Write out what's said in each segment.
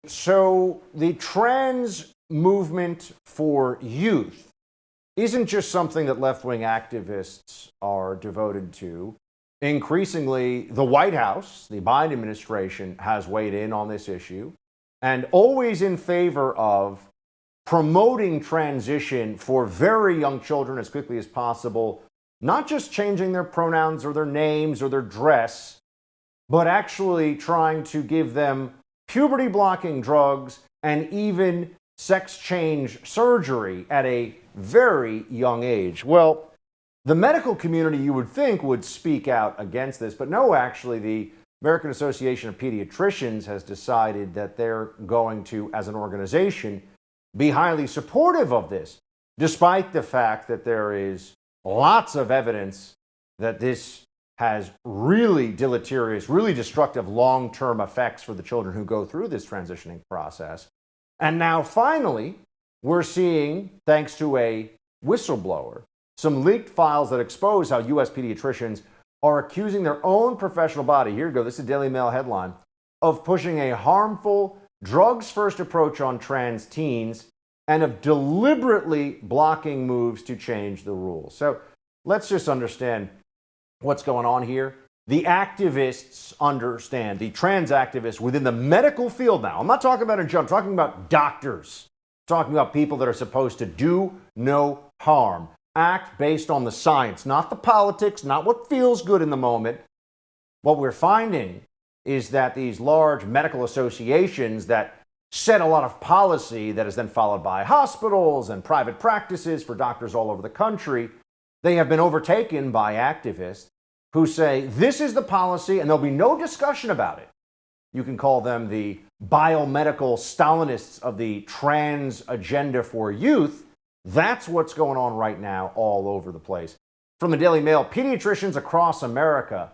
So the trans movement for youth isn't just something that left-wing activists are devoted to. Increasingly, the White House, the Biden administration, has weighed in on this issue and always in favor of promoting transition for very young children as quickly as possible, not just changing their pronouns or their names or their dress, but actually trying to give them puberty blocking drugs and even sex change surgery at a very young age. Well, the medical community, you would think, would speak out against this, but no, actually, the American Association of Pediatricians has decided that they're going to, as an organization, be highly supportive of this, despite the fact that there is lots of evidence that this has really deleterious, really destructive long-term effects for the children who go through this transitioning process. And now, finally, we're seeing, thanks to a whistleblower, some leaked files that expose how U.S. pediatricians are accusing their own professional body, here you go, this is a Daily Mail headline, of pushing a harmful, drugs-first approach on trans teens and of deliberately blocking moves to change the rules. So let's just understand what's going on here. The activists understand, the trans activists within the medical field now. I'm not talking about a judge, I'm talking about doctors. I'm talking about people that are supposed to do no harm, act based on the science, not the politics, not what feels good in the moment. What we're finding is that these large medical associations that set a lot of policy that is then followed by hospitals and private practices for doctors all over the country, they have been overtaken by activists who say, this is the policy and there'll be no discussion about it. You can call them the biomedical Stalinists of the trans agenda for youth. That's what's going on right now all over the place. From the Daily Mail, pediatricians across America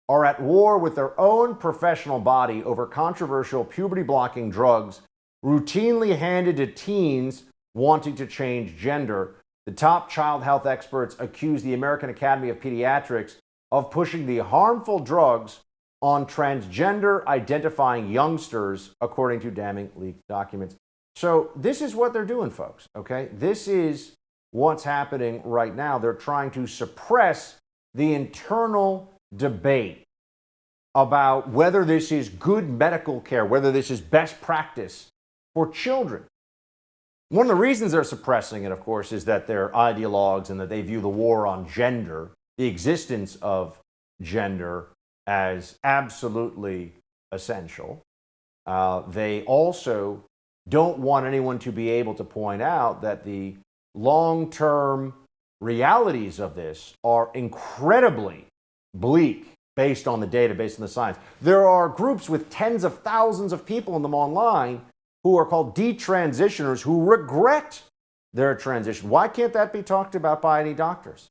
are at war with their own professional body over controversial puberty-blocking drugs routinely handed to teens wanting to change gender. The top child health experts accuse the American Academy of Pediatrics of pushing the harmful drugs on transgender-identifying youngsters, according to damning leaked documents. So this is what they're doing, folks, okay? This is what's happening right now. They're trying to suppress the internal debate about whether this is good medical care, whether this is best practice for children. One of the reasons they're suppressing it, of course, is that they're ideologues and that they view the war on gender, the existence of gender, as absolutely essential. They also don't want anyone to be able to point out that the long-term realities of this are incredibly bleak based on the data, based on the science. There are groups with tens of thousands of people in them online who are called detransitioners who regret their transition. Why can't that be talked about by any doctors?